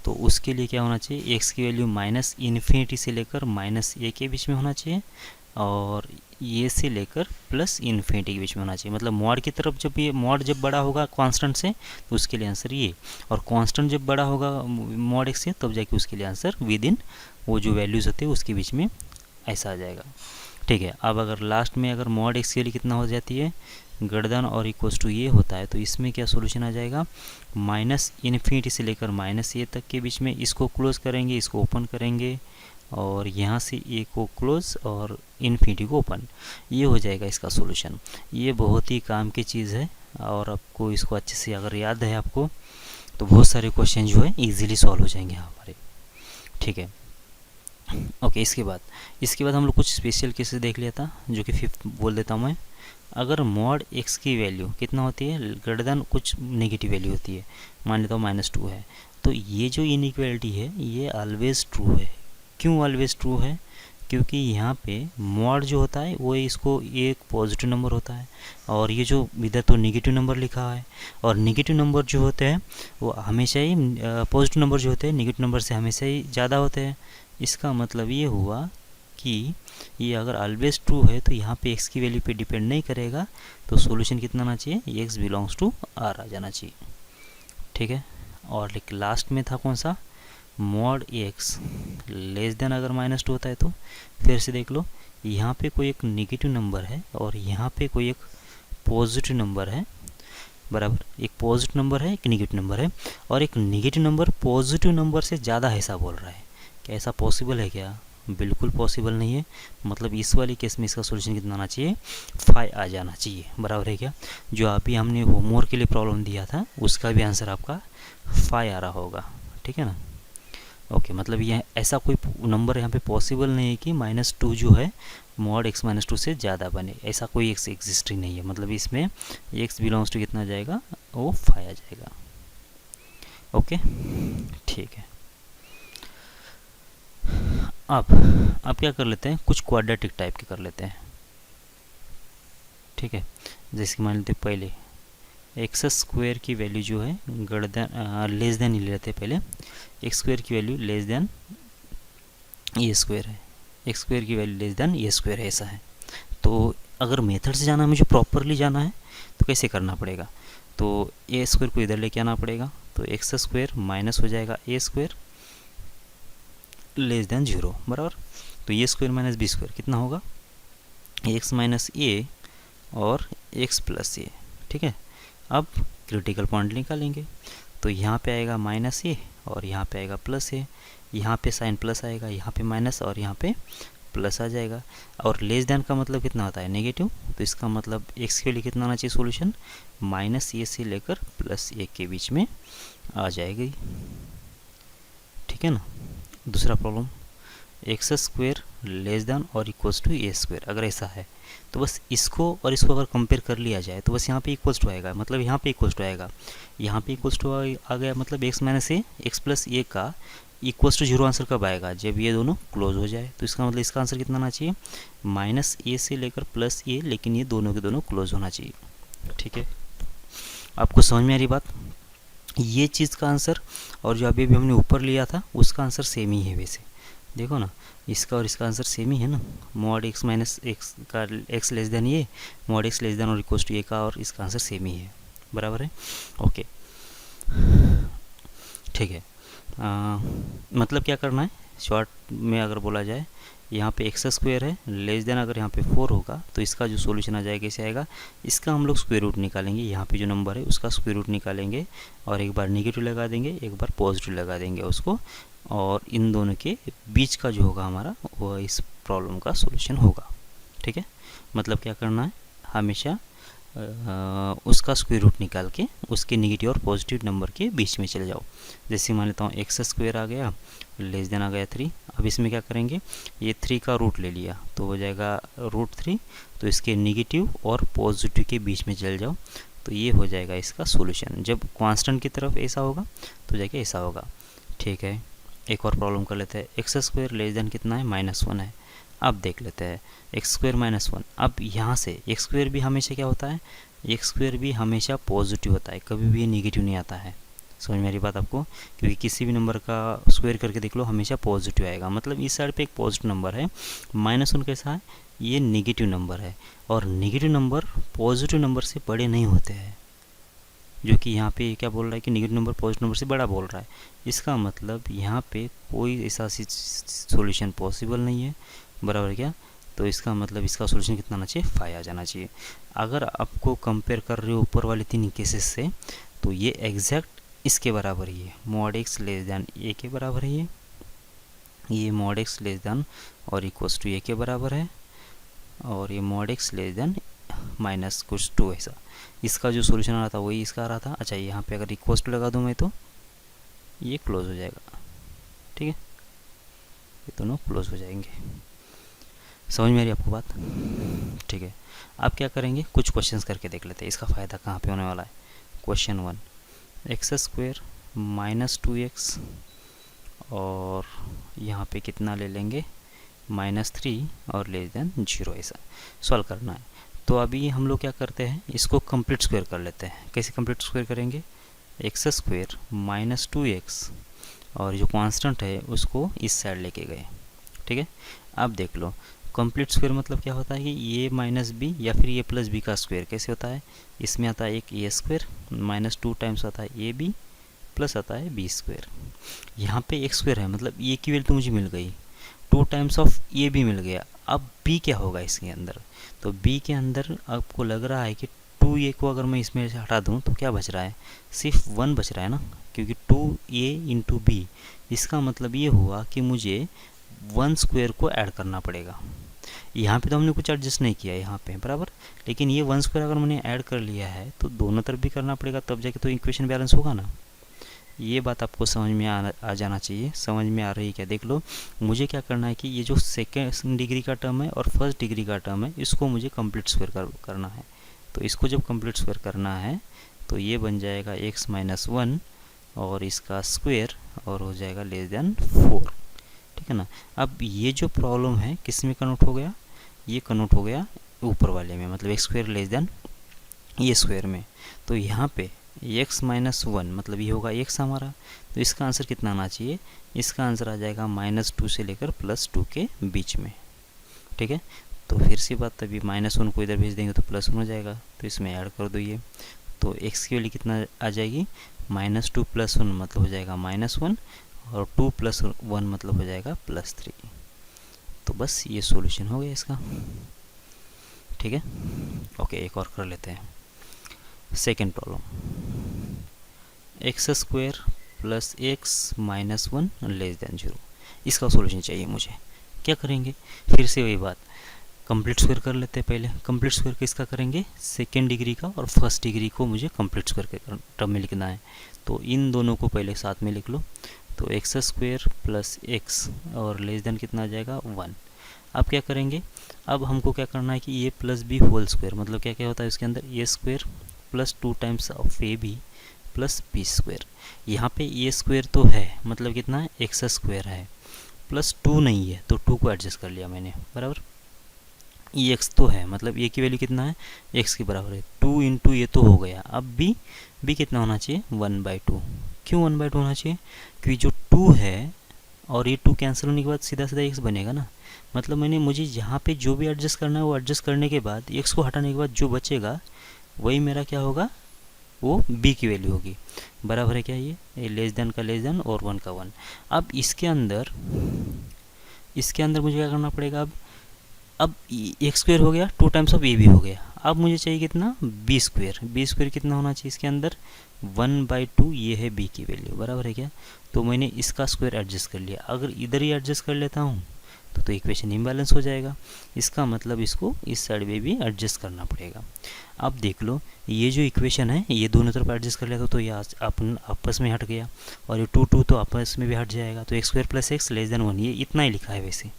तो उसके लिए क्या होना चाहिए, x की वैल्यू माइनस इन्फिनिटी से लेकर माइनस ए के बीच में होना चाहिए, और ये से लेकर प्लस इन्फिनिटी के बीच में होना चाहिए। मतलब मॉड की तरफ जब ये मॉड जब बड़ा होगा कांस्टेंट से तो उसके लिए आंसर ये, और कांस्टेंट जब बड़ा होगा मॉड x से तब जाके उसके लिए आंसर विद इन वो जो वैल्यूज़ होते हैं उसके बीच में ऐसा आ जाएगा। ठीक है, अब अगर लास्ट में अगर मॉड x के लिए कितना हो जाती है, ग्रेटर देन और इक्वल्स टू ये होता है, तो इसमें क्या सोल्यूशन आ जाएगा, माइनस इन्फिनिटी से लेकर माइनस ए तक के बीच में इसको क्लोज करेंगे, इसको ओपन करेंगे, और यहाँ से ए को क्लोज और इन्फिनिटी को ओपन, ये हो जाएगा इसका सॉल्यूशन। ये बहुत ही काम की चीज़ है, और आपको इसको अच्छे से अगर याद है आपको तो बहुत सारे क्वेश्चन जो है इजीली सॉल्व हो जाएंगे हमारे। ठीक है, ओके। इसके बाद हम लोग कुछ स्पेशल केसेस देख लिया था, जो कि 5th बोल देता हूँ मैं। अगर मॉड x की वैल्यू कितना होती है, ग्रेटर देन कुछ नेगेटिव वैल्यू होती है, मान लेता हूँ -2 है, तो ये जो इनइक्वालिटी है ये ऑलवेज ट्रू है। क्यों ऑलवेज ट्रू है, क्योंकि यहाँ पे मॉड जो होता है वो इसको एक पॉजिटिव नंबर होता है, और ये जो इधर तो नेगेटिव नंबर लिखा है, और नेगेटिव नंबर जो होते हैं वो हमेशा ही पॉजिटिव नंबर जो होते हैं नेगेटिव नंबर से हमेशा ही ज़्यादा होते हैं। इसका मतलब ये हुआ कि ये अगर ऑलवेज ट्रू है तो यहाँ पे x की वैल्यू पे डिपेंड नहीं करेगा, तो सॉल्यूशन कितना आना चाहिए, x बिलोंग्स टू r आ जाना चाहिए। ठीक है, और लास्ट में था कौन सा, मॉड x लेस देन अगर -2 होता है, तो फिर से देख लो, यहाँ पे कोई एक नेगेटिव नंबर है और यहाँ पे कोई एक पॉजिटिव नंबर है, बराबर। एक पॉजिटिव नंबर है, एक नेगेटिव नंबर है, और एक नेगेटिव नंबर पॉजिटिव नंबर से ज़्यादा ऐसा बोल रहा है। क्या ऐसा पॉसिबल है क्या, बिल्कुल पॉसिबल नहीं है। मतलब इस वाले केस में इसका सॉल्यूशन कितना आना चाहिए, 5 आ जाना चाहिए, बराबर है क्या। जो अभी हमने होमवर्क के लिए प्रॉब्लम दिया था उसका भी आंसर आपका 5 आ रहा होगा। ठीक है ना, ओके। मतलब ये ऐसा कोई नंबर यहाँ पे पॉसिबल नहीं है कि -2 जो है मॉड x -2 से ज़्यादा बने, ऐसा कोई x एग्जिस्ट ही नहीं है। मतलब इसमें x बिलोंग्स टू कितना जाएगा, वो 5 आ जाएगा। ओके, ठीक है। अब क्या कर लेते हैं, कुछ क्वाड्रेटिक टाइप के कर लेते हैं। ठीक है, जैसे कि मान लेते हैं पहले एक्स स्क्वायर की वैल्यू जो है ग्रेटर देन लेस देन ही ले लेते हैं। पहले एक्स स्क्वायर की value less than A square है, एक्स स्क्वायर की value less than A square है, ऐसा है। तो अगर मेथड से जाना है, मुझे प्रॉपरली जाना है, तो कैसे करना पड़ेगा, तो ए स्क्वायर को इधर लेके आना पड़ेगा, तो एक्स स्क्वायर माइनस हो जाएगा ए स्क्वायर लेस देन 0, बराबर। तो ए स्क्वायर माइनस बी स्क्वायर कितना होगा, एक्स माइनस ए और एक्स प्लस ए। ठीक है, अब क्रिटिकल पॉइंट निकालेंगे, तो यहाँ पे आएगा -a और यहाँ पे आएगा प्लस ए, यहाँ पे साइन प्लस आएगा, यहाँ पे माइनस और यहाँ पे प्लस आ जाएगा। और लेस देन का मतलब कितना होता है नेगेटिव, तो इसका मतलब एक्स के लिए कितना आना चाहिए सॉल्यूशन, माइनस ए से लेकर प्लस ए के बीच में आ जाएगी। ठीक है ना। दूसरा problem, x square less than और इक्वल्स टू ए स्क्वेयर, अगर ऐसा है तो बस इसको और इसको अगर कंपेयर कर लिया जाए तो बस यहाँ पे इक्वल्स टू आएगा, मतलब यहाँ पे इक्वल्स टू आएगा, यहाँ पे इक्वल्स टू आ गया, मतलब एक्स माइनस ए एक्स प्लस ए का इक्वल्स टू जीरो आंसर कब आएगा, जब ये दोनों क्लोज हो जाए। तो इसका मतलब इसका आंसर कितना आना चाहिए, माइनस ए से लेकर प्लस ए, लेकिन ये दोनों के दोनों क्लोज होना चाहिए। ठीक है, आपको समझ में आ रही बात। ये चीज़ का आंसर और जो अभी हमने ऊपर लिया था उसका आंसर सेम ही है। वैसे देखो ना, इसका और इसका आंसर सेम ही है ना, मॉड एक्स माइनस एक्स का एक्स लेस देन ये, मॉड एक्स लेस देन और इक्वल्स टू ए का और इसका आंसर सेम ही है, बराबर है। ओके, ठीक है। मतलब क्या करना है शॉर्ट में अगर बोला जाए, यहाँ पे एक्स स्क्वायर है लेस देन, अगर यहाँ पे 4 होगा तो इसका जो सॉल्यूशन आ जाएगा कैसे आएगा, इसका हम लोग स्क्वायर रूट निकालेंगे, यहाँ पे जो नंबर है उसका स्क्वायर रूट निकालेंगे और एक बार नेगेटिव लगा देंगे, एक बार पॉजिटिव लगा देंगे उसको, और इन दोनों के बीच का जो होगा हमारा वह इस प्रॉब्लम का सॉल्यूशन होगा। ठीक है, मतलब क्या करना है, हमेशा उसका स्क्वायर रूट निकाल के उसके नेगेटिव और पॉजिटिव नंबर के बीच में चले जाओ। जैसे मान लेता हूँ एक्स स्क्वायर आ गया लेस देन आ गया 3, अब इसमें क्या करेंगे, ये 3 का रूट ले लिया तो हो जाएगा √3, तो इसके नेगेटिव और पॉजिटिव के बीच में चले जाओ, तो ये हो जाएगा इसका सॉल्यूशन। जब कांस्टेंट की तरफ ऐसा होगा तो जाके ऐसा होगा। ठीक है, एक और प्रॉब्लम कर लेते हैं। एक्स स्क्वायर लेस देन कितना है, -1 है। अब देख लेते हैं एक्स स्क्वायर -1। अब यहाँ से एक्स स्क्वायर भी हमेशा क्या होता है, एक्स स्क्वायर भी हमेशा पॉजिटिव होता है, कभी भी नेगेटिव नहीं आता है। समझ में मेरी बात आपको, क्योंकि किसी भी नंबर का स्क्वायर करके देख लो हमेशा पॉजिटिव आएगा, मतलब इस साइड पे एक पॉजिटिव नंबर है। -1 कैसा है, ये नेगेटिव नंबर है, और नेगेटिव नंबर पॉजिटिव नंबर से बड़े नहीं होते हैं, जो कि यहाँ पे क्या बोल रहा है कि नेगेटिव नंबर पॉजिटिव नंबर से बड़ा बोल रहा है। इसका मतलब यहाँ पे कोई ऐसा सॉल्यूशन पॉसिबल नहीं है, बराबर क्या। तो इसका मतलब इसका सॉल्यूशन कितना आना चाहिए, 5 आ जाना चाहिए। अगर आपको कंपेयर कर रहे हो ऊपर वाले 3 केसेस से, तो ये एग्जैक्ट इसके बराबर ही है, मॉड एक्स लेस देन ए के बराबर है, ये मॉड एक्स लेस देन और इक्वल्स टू ए के बराबर है, और ये mod x less than minus कुछ 2 ऐसा। इसका जो सॉल्यूशन आ रहा था वही इसका आ रहा था। अच्छा, यहाँ पे अगर इक्वल्स टू लगा दूँ मैं तो ये क्लोज हो जाएगा। ठीक है, ये दोनों क्लोज हो जाएंगे। समझ में आ रही आपको बात। ठीक है, अब क्या करेंगे, कुछ क्वेश्चंस करके देख लेते हैं, इसका फ़ायदा कहाँ पे होने वाला है। क्वेश्चन 1, एक्स स्क्वायर -2x और यहाँ पे कितना ले लेंगे, -3 और लेस देन 0, ऐसा सॉल्व करना है। तो अभी हम लोग क्या करते हैं, इसको कंप्लीट स्क्वायर कर लेते हैं। कैसे कंप्लीट स्क्वायर करेंगे, एक्स स्क्वायर -2x और जो कांस्टेंट है उसको इस साइड लेके गए। ठीक है, अब देख लो कंप्लीट स्क्वायर मतलब क्या होता है कि ए माइनस बी या फिर ए प्लस बी का स्क्वायर कैसे होता है, इसमें आता है एक ए स्क्वायर -2 टाइम्स आता है ए बी प्लस आता है बी स्क्वायर। यहाँ पे एक स्क्वायर है, मतलब ए की वैल्यू तो मुझे मिल गई, 2 टाइम्स ऑफ ए भी मिल गया। अब बी क्या होगा इसके अंदर, तो बी के अंदर आपको लग रहा है कि 2a को अगर मैं इसमें से हटा दूँ तो क्या बच रहा है, सिर्फ 1 बच रहा है ना, क्योंकि 2a इंटू बी, इसका मतलब ये हुआ कि मुझे 1 स्क्वायर को ऐड करना पड़ेगा। यहाँ पे तो हमने कुछ एडजस्ट नहीं किया यहाँ पे, बराबर, लेकिन ये 1 स्क्वायर अगर मैंने ऐड कर लिया है तो दोनों तरफ भी करना पड़ेगा, तब जाके तो इक्वेशन बैलेंस होगा ना। ये बात आपको समझ में आ जाना चाहिए। समझ में आ रही है क्या, देख लो। मुझे क्या करना है कि ये जो सेकेंड डिग्री का टर्म है और फर्स्ट डिग्री का टर्म है, इसको मुझे कंप्लीट स्क्वायर करना है। तो इसको जब कंप्लीट स्क्वायर करना है तो ये बन जाएगा x - 1 और इसका स्क्वायर और हो जाएगा लेस देन 4। ठीक है ना। अब ये जो प्रॉब्लम है किस में कन्वर्ट हो गया, ये कन्वर्ट हो गया ऊपर वाले में, मतलब x स्क्वायर लेस देन ये स्क्वायर में। तो यहाँ पे x - 1 मतलब ये होगा x हमारा, तो इसका आंसर कितना आना चाहिए, इसका आंसर आ जाएगा -2 से लेकर +2 के बीच में। ठीक है, तो फिर से बात, तभी -1 को इधर भेज देंगे तो +1 हो जाएगा, तो इसमें ऐड कर दो ये, तो x की वैल्यू कितना आ जाएगी, -2 + 1 मतलब हो जाएगा -1 और 2 + 1 मतलब हो जाएगा +3। तो बस ये सॉल्यूशन हो गया इसका। ठीक है, ओके, एक और कर लेते हैं। Second problem, x square plus x minus one less than 0, इसका सॉल्यूशन चाहिए मुझे। क्या करेंगे, फिर से वही बात, कंप्लीट स्क्वायर कर लेते हैं। पहले कंप्लीट स्क्वायर किसका करेंगे, सेकेंड डिग्री का, और फर्स्ट डिग्री को मुझे कंप्लीट स्क्वायर के टर्म में लिखना है। तो इन दोनों को पहले साथ में लिख लो। तो एक्स स्क्वायर प्लस एक्स और लेस देन कितना आ जाएगा 1। अब क्या करेंगे, अब हमको क्या करना है कि a plus b whole square, मतलब क्या क्या होता है इसके अंदर, a square plus 2 times of a b plus b square. यहाँ पे ए स्क्वायर तो है, मतलब कितना है, एक्स स्क्वायर है, प्लस 2 नहीं है तो 2 को एडजस्ट कर लिया मैंने, बराबर। ये एक्स तो है, मतलब ए की वैल्यू कितना है, एक्स के बराबर है, 2 इंटू ये तो हो गया। अब बी कितना होना चाहिए, 1/2। क्यों 1/2 होना चाहिए, क्योंकि जो 2 है और ये 2 कैंसिल होने के बाद सीधा सीधा एक्स बनेगा ना, मतलब मुझे यहाँ पे जो भी एडजस्ट करना है वो एडजस्ट करने के बाद एक्स को हटाने के बाद जो बचेगा वही मेरा क्या होगा, वो बी की वैल्यू होगी, बराबर है क्या, ये लेस देन का लेस देन और 1 का 1। अब इसके अंदर मुझे क्या करना पड़ेगा, अब एक्स स्क्वायर हो गया, 2 टाइम्स ऑफ ए भी हो गया। अब मुझे चाहिए कितना, बी स्क्वायर कितना होना चाहिए इसके अंदर, 1/2, ये है बी की वैल्यू, बराबर है क्या। तो मैंने इसका स्क्वायर एडजस्ट कर लिया। अगर इधर ही एडजस्ट कर लेता हूँ तो इक्वेशन इम्बैलेंस हो जाएगा, इसका मतलब इसको इस साइड में भी एडजस्ट करना पड़ेगा। अब देख लो, ये जो इक्वेशन है ये दोनों तरफ एडजस्ट कर लेता तो ये अपन आपस में हट गया, और ये 2 तो आपस में भी हट जाएगा। तो x square plus x less than 1, ये इतना ही लिखा है वैसे,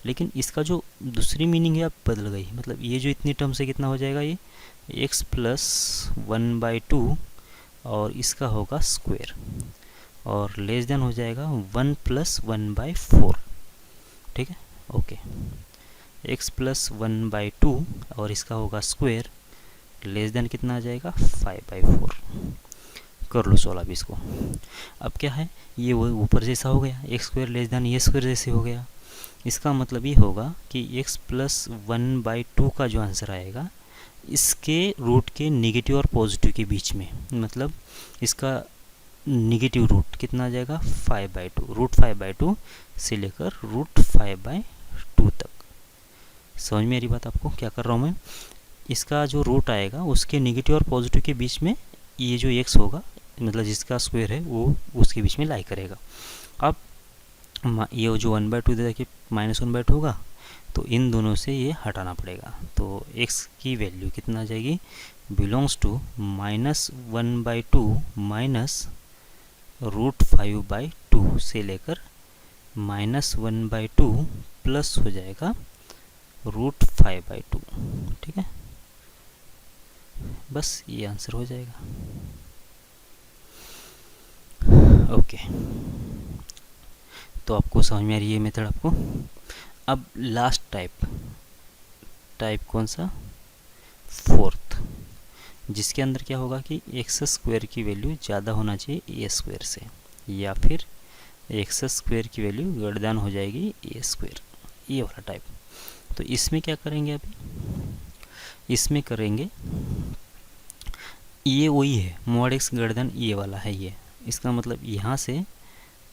लेकिन इसका जो दूसरी मीनिंग है अब बदल गई, मतलब ये जो इतनी टर्म से कितना हो जाएगा, ये एक्स प्लस 1/2 और इसका होगा स्क्वायर, और लेस देन हो जाएगा 1 प्लस 1/4, ठीक है, ओके। एक्स प्लस 1/2 और इसका होगा स्क्वायर, लेस देन कितना आ जाएगा, 5/4। कर लो सॉल्व अब इसको। अब क्या है, ये वो ऊपर जैसा हो गया, एक्स स्क्वायर लेस देन ये स्क्वायर जैसे हो गया। इसका मतलब ये होगा कि x प्लस 1/2 का जो आंसर आएगा इसके रूट के नेगेटिव और पॉजिटिव के बीच में, मतलब इसका नेगेटिव रूट कितना आ जाएगा, 5/2, रूट 5/2 से लेकर रूट 5/2 तक। समझ में आ रही बात आपको, क्या कर रहा हूँ मैं, इसका जो रूट आएगा उसके नेगेटिव और पॉजिटिव के बीच में ये जो x होगा, मतलब जिसका स्क्वायर है वो उसके बीच में लाई करेगा। अब ये जो 1/2 दे कि -1/2 होगा, तो इन दोनों से ये हटाना पड़ेगा। तो x की वैल्यू कितना आ जाएगी, बिलोंग्स टू -1/2 माइनस रूट 5/2 से लेकर -1/2 प्लस हो जाएगा रूट 5/2, ठीक है, बस ये आंसर हो जाएगा, ओके। तो आपको समझ में आ रही है मेथड आपको। अब लास्ट टाइप कौन सा, फोर्थ, जिसके अंदर क्या होगा कि एक्स स्क्वायर की वैल्यू ज़्यादा होना चाहिए ए स्क्वायर से, या फिर एक्स स्क्वायर की वैल्यू ग्रेटर देन हो जाएगी ए स्क्वायर, ये वाला टाइप। तो इसमें क्या करेंगे, अभी इसमें करेंगे, ये वही है मॉड एक्स ग्रेटर देन ये वाला है ये, इसका मतलब यहाँ से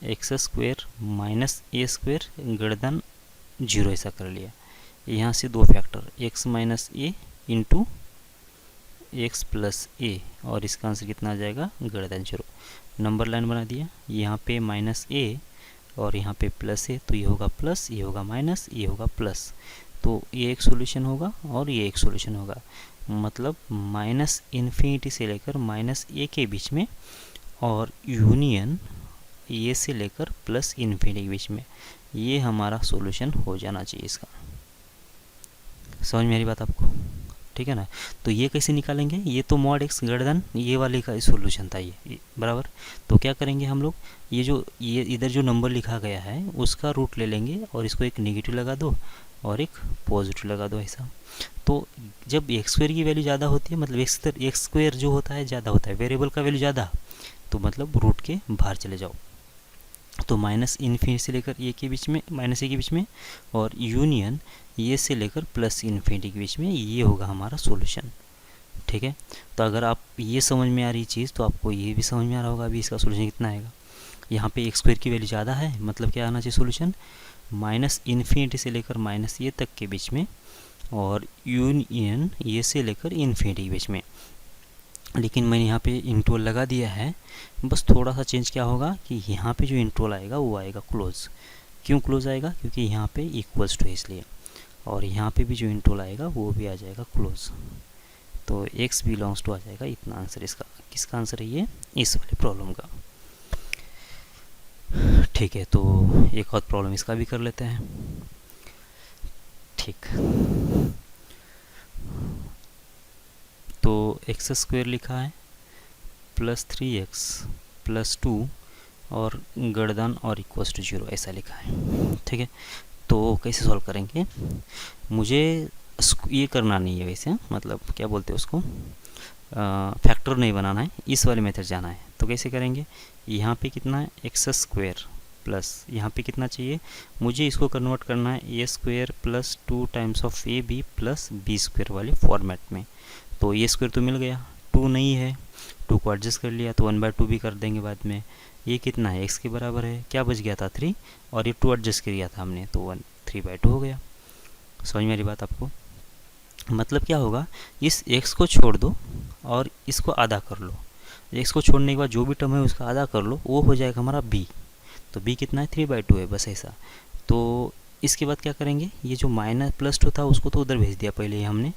एक्स स्क्वायर माइनस ए स्क्वायर ग्रेटर देन 0 ऐसा कर लिया। यहाँ से दो फैक्टर एक्स माइनस ए इंटू एक्स प्लस ए, और इसका आंसर कितना आ जाएगा, ग्रेटर देन 0। नंबर लाइन बना दिया, यहाँ पे माइनस ए और यहाँ पे प्लस ए, तो ये होगा प्लस, ये होगा माइनस, ये होगा प्लस, तो ये एक सॉल्यूशन होगा और ये एक सॉल्यूशन होगा, मतलब माइनस इन्फिनिटी से लेकर माइनस ए के बीच में, और यूनियन ये से लेकर प्लस इन्फिनिटी के बीच में, ये हमारा सॉल्यूशन हो जाना चाहिए इसका। समझ में आ रही बात आपको, ठीक है ना। तो ये कैसे निकालेंगे, ये तो मॉड एक्स ग्रेटर देन ये वाले का सॉल्यूशन था ये, बराबर। तो क्या करेंगे हम लोग, ये इधर जो नंबर लिखा गया है उसका रूट ले लेंगे और इसको एक नेगेटिव लगा दो और एक पॉजिटिव लगा दो ऐसा। तो जब एक्स स्क्वायर की वैल्यू ज़्यादा होती है, मतलब एक्स स्क्वायर जो होता है ज़्यादा होता है, वेरिएबल का वैल्यू ज़्यादा, तो मतलब रूट के बाहर चले जाओ। तो माइनस इन्फिनिटी से लेकर ए के बीच में, माइनस ए के बीच में, और यूनियन ये से लेकर प्लस इन्फिनिटी के बीच में, ये होगा हमारा सॉल्यूशन, ठीक है। तो अगर आप ये समझ में आ रही चीज़ तो आपको ये भी समझ में आ रहा होगा अभी इसका सॉल्यूशन कितना आएगा। यहाँ पे एक्स स्क्वायर की वैल्यू ज़्यादा है, मतलब क्या आना चाहिए सॉल्यूशन, माइनस इन्फिनिटी से लेकर माइनस ए तक के बीच में, और यूनियन ये से लेकर इन्फिनिटी के बीच में। लेकिन मैंने यहाँ पे इंटरवल लगा दिया है। बस थोड़ा सा चेंज क्या होगा कि यहाँ पे जो इंटरवल आएगा वो आएगा क्लोज। क्यों क्लोज आएगा? क्योंकि यहाँ पे इक्वल्स टू है इसलिए, और यहाँ पे भी जो इंटरवल आएगा वो भी आ जाएगा क्लोज। तो x बिलोंग्स टू आ जाएगा इतना आंसर इसका। किसका आंसर है ये? इस वाले प्रॉब्लम का। ठीक है, तो एक और प्रॉब्लम इसका भी कर लेते हैं। ठीक, तो एक्स स्क्वायर लिखा है प्लस 3x प्लस 2 और गर्दन और इक्वल्स टू 0 ऐसा लिखा है। ठीक है, तो कैसे सॉल्व करेंगे? मुझे ये करना नहीं है वैसे, मतलब क्या बोलते हैं उसको, फैक्टर नहीं बनाना है, इस वाले मेथड जाना है। तो कैसे करेंगे? यहाँ पे कितना है? एक्स स्क्वायर प्लस यहाँ पे कितना चाहिए मुझे, इसको कन्वर्ट करना है a square plus 2 times of a b plus b square वाले फॉर्मेट में। तो ए स्क्वायर तो मिल गया, 2 नहीं है, 2 को एडजस्ट कर लिया तो 1/2 भी कर देंगे बाद में। ये कितना है? x के बराबर है, क्या बच गया था 3, और ये 2 एडजस्ट कर लिया था हमने तो 3/2 हो गया। समझ में आ रही बात आपको? मतलब क्या होगा, इस x को छोड़ दो और इसको आधा कर लो। x को छोड़ने के बाद जो भी टर्म है उसका आधा कर लो, वो हो जाएगा हमारा b। तो b कितना है? 3/2 है, बस ऐसा। तो इसके बाद क्या करेंगे, ये जो माइनस +2 था उसको तो उधर भेज दिया पहले ही हमने,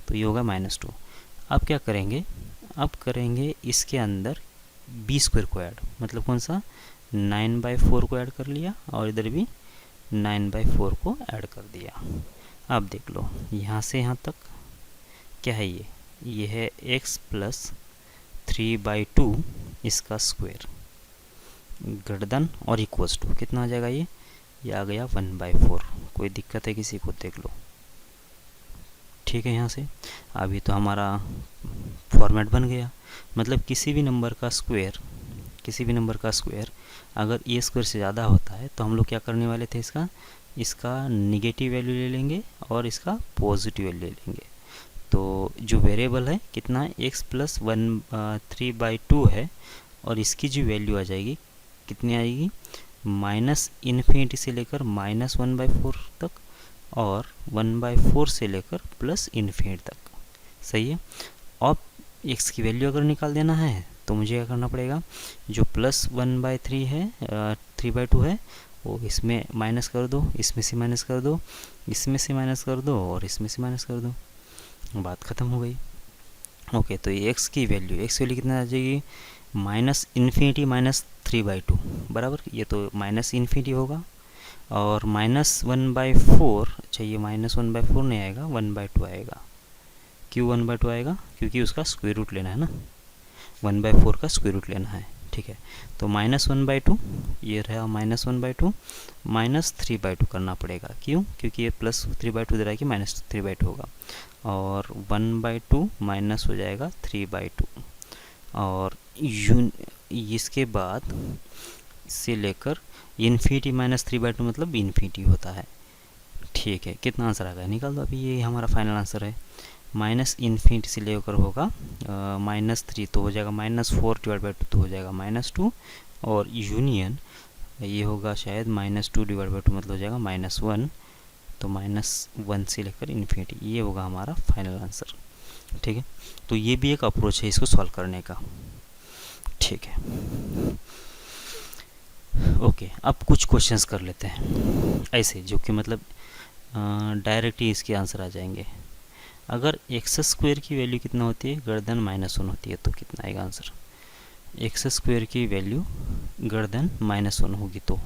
तो ये होगा -2। अब क्या करेंगे? अब करेंगे इसके अंदर बी स्क्वायर को ऐड, मतलब कौन सा? 9/4 को ऐड कर लिया और इधर भी 9/4 को ऐड कर दिया। अब देख लो यहाँ से यहाँ तक क्या है, ये है x प्लस 3/2 इसका स्क्वायर गर्दन और इक्वल्स टू कितना आ जाएगा, ये आ गया 1/4। कोई दिक्कत है किसी को? देख लो। ठीक है, यहाँ से अभी तो हमारा फॉर्मेट बन गया। मतलब किसी भी नंबर का स्क्वायर अगर ए स्क्वायर से ज़्यादा होता है तो हम लोग क्या करने वाले थे, इसका निगेटिव वैल्यू ले लेंगे और इसका पॉजिटिव वैल्यू ले लेंगे। तो जो वेरिएबल है कितना है, x प्लस 3/2 है, और इसकी जो वैल्यू आ जाएगी कितनी आएगी, -∞ से लेकर -1/4 तक और 1/4 से लेकर +∞ तक। सही है। अब x की वैल्यू अगर निकाल देना है तो मुझे क्या करना पड़ेगा, जो +1/3 है 3/2 है वो इसमें माइनस कर दो, इसमें से माइनस कर दो, इसमें से माइनस कर दो और इसमें से माइनस कर दो, बात ख़त्म हो गई। ओके, तो ये x की वैल्यू कितना आ जाएगी, -∞ -3/2 बराबर, ये तो -∞ होगा, और -1/4, अच्छा ये -1/4 नहीं आएगा, 1/2 आएगा। क्यों 1/2 आएगा? क्योंकि उसका स्क्वायर रूट लेना है ना, 1/4 का स्क्वायर रूट लेना है। ठीक है, तो -1/2 ये रहा, -1/2 -3/2 करना पड़ेगा। क्यों? क्योंकि ये +3/2 दे रहा है कि -3/2 होगा, और 1/2 माइनस हो जाएगा 3/2, और इसके बाद से लेकर इन्फिनिटी -3/2 मतलब इन्फिनिटी होता है। ठीक है, कितना आंसर आ गया? निकाल दो अभी, ये हमारा फाइनल आंसर है। -∞ से लेकर होगा -3 तो हो जाएगा -4/2 तो हो जाएगा -2, और यूनियन ये होगा शायद -2/2 मतलब हो जाएगा -1, तो -1 से लेकर इन्फिनिटी, ये होगा हमारा फाइनल आंसर। ठीक है, तो ये भी एक अप्रोच है इसको सॉल्व करने का। ठीक है, ओके, अब कुछ क्वेश्चंस कर लेते हैं ऐसे, जो कि मतलब डायरेक्ट ही इसके आंसर आ जाएंगे। अगर एक्स स्क्वायर की वैल्यू कितना होती है, गर्दन -1 होती है, तो कितना आएगा आंसर? एक्स स्क्वायर की वैल्यू गर्दन -1 होगी तो